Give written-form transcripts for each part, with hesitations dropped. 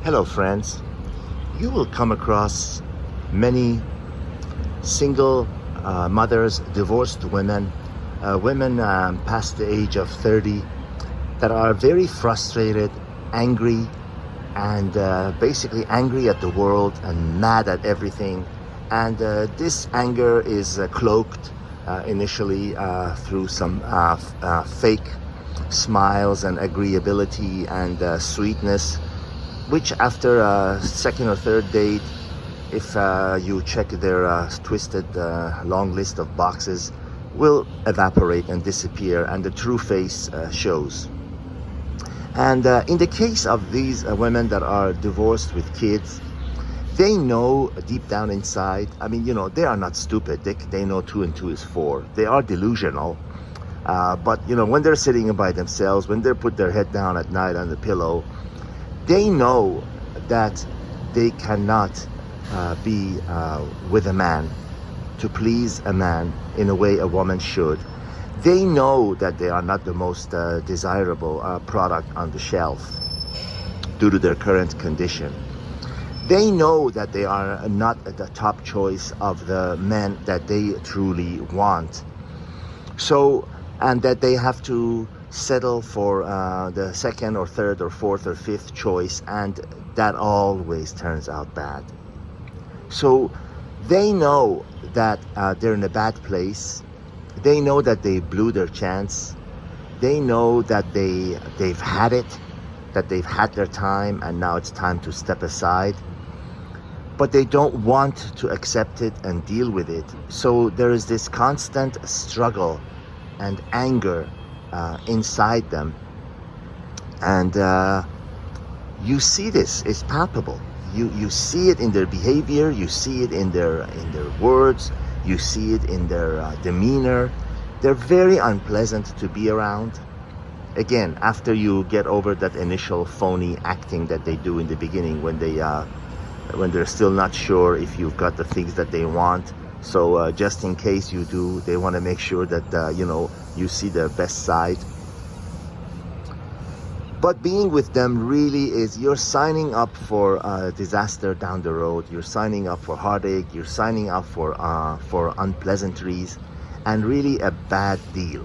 Hello, friends. You will come across many single mothers, divorced women, women past the age of 30 that are very frustrated, angry, and basically angry at the world and mad at everything. And this anger is cloaked initially through some fake smiles and agreeability and sweetness, which after a second or third date, if you check their twisted long list of boxes, will evaporate and disappear, and the true face shows. And in the case of these women that are divorced with kids, they know deep down inside, I mean, they are not stupid. They know 2 and 2 is 4. They are delusional. But, when they're sitting by themselves, when they put their head down at night on the pillow, they know that they cannot be with a man to please a man in a way a woman should. They know that they are not the most desirable product on the shelf due to their current condition. They know that they are not the top choice of the men that they truly want. So, and that they have to settle for the second or third or fourth or fifth choice, and that always turns out bad. So they know that they're in a bad place. They know that they blew their chance. They know that they've had it, that they've had their time, and now it's time to step aside. But they don't want to accept it and deal with it. So there is this constant struggle and anger inside them, and you see this. It's palpable. You see it in their behavior. You see it in their words. You see it in their demeanor. They're very unpleasant to be around. Again, after you get over that initial phony acting that they do in the beginning, when they're still not sure if you've got the things that they want. So just in case you do, they want to make sure that you see their best side. But being with them really is, you're signing up for disaster down the road. You're signing up for heartache. You're signing up for unpleasantries, and really a bad deal.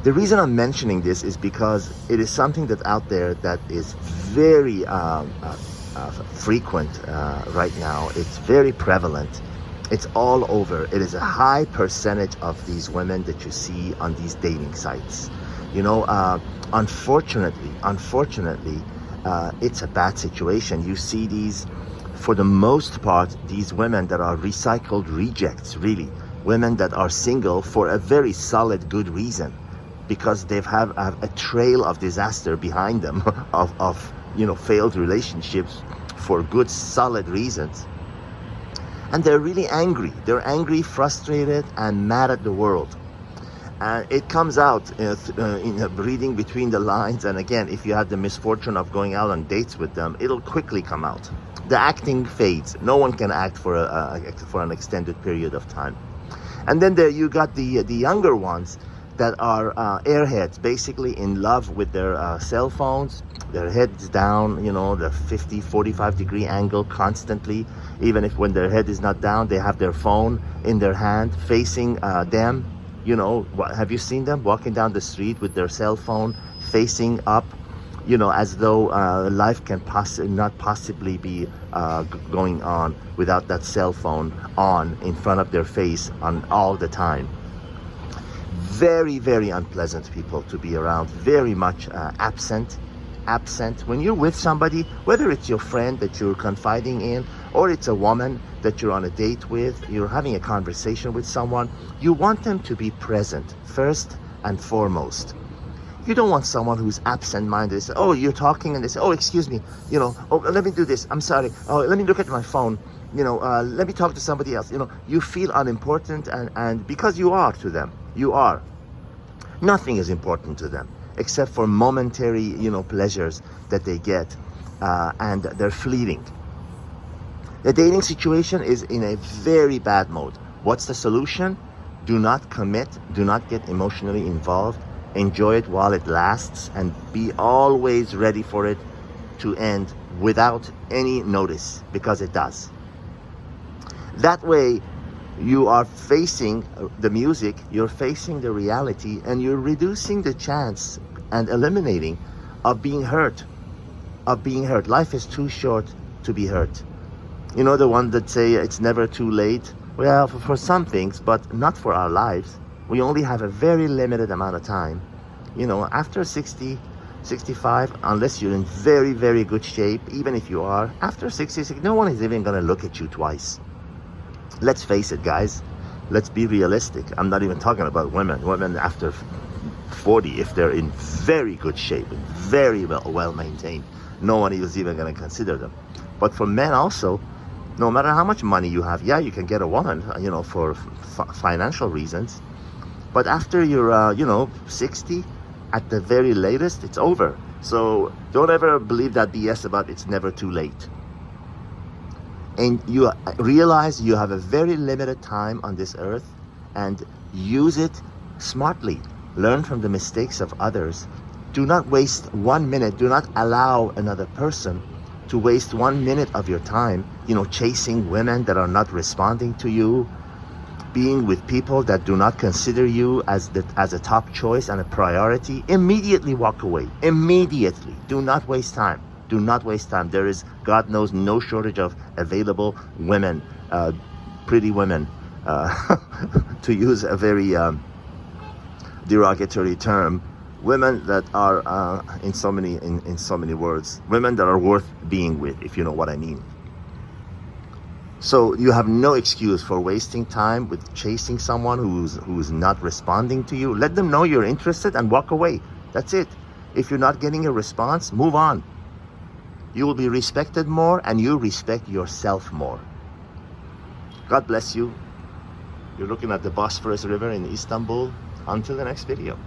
The reason I'm mentioning this is because it is something that's out there that is very frequent right now. It's very prevalent. It's all over. It is a high percentage of these women that you see on these dating sites. Unfortunately, it's a bad situation. You see these, for the most part, these women that are recycled rejects, really. Women that are single for a very solid, good reason, because they've have a trail of disaster behind them of failed relationships for good, solid reasons. And they're really angry. They're angry, frustrated, and mad at the world. And it comes out in reading between the lines. And again, if you had the misfortune of going out on dates with them, it'll quickly come out. The acting fades. No one can act for an extended period of time. And then there you got the younger ones that are airheads, basically in love with their cell phones. Their heads down, the 50, 45 degree angle constantly. Even if when their head is not down, they have their phone in their hand facing them. Have you seen them walking down the street with their cell phone facing up, as though life can not possibly be going on without that cell phone on in front of their face on all the time. Very, very unpleasant people to be around. Very much absent. When you're with somebody, whether it's your friend that you're confiding in, or it's a woman that you're on a date with, you're having a conversation with someone, you want them to be present first and foremost. You don't want someone who's absent-minded. They say, oh, you're talking, and they say, oh, excuse me, oh, let me do this, I'm sorry, oh, let me look at my phone, let me talk to somebody else. You feel unimportant, and because you are to them, you are. Nothing is important to them except for momentary, pleasures that they get, and they're fleeting. The dating situation is in a very bad mode. What's the solution? Do not commit. Do not get emotionally involved. Enjoy it while it lasts, and be always ready for it to end without any notice, because it does. That way, you are facing the music, you're facing the reality, and you're reducing the chance and eliminating of being hurt. Life is too short to be hurt. You know, the one that say it's never too late? Well, for some things, but not for our lives. We only have a very limited amount of time. You know, after 60, 65, unless you're in very, very good shape, even if you are, after 66, no one is even gonna look at you twice. Let's face it, guys. Let's be realistic. I'm not even talking about women. Women after 40, if they're in very good shape and very well maintained, no one is even going to consider them. But for men also, no matter how much money you have, yeah, you can get a woman, you know, for financial reasons. But after you're, 60, at the very latest, it's over. So don't ever believe that BS about it's never too late. And you realize you have a very limited time on this earth, and use it smartly. Learn from the mistakes of others. Do not waste 1 minute. Do not allow another person to waste 1 minute of your time, chasing women that are not responding to you, being with people that do not consider you as a top choice and a priority. Immediately walk away. Immediately. Do not waste time. Do not waste time. There is, God knows, no shortage of available women, pretty women, to use a very derogatory term, women that are in so many words, women that are worth being with, if you know what I mean. So you have no excuse for wasting time with chasing someone who's not responding to you. Let them know you're interested and walk away. That's it. If you're not getting a response, move on. You will be respected more, and you respect yourself more. God bless you. You're looking at the Bosphorus River in Istanbul. Until the next video.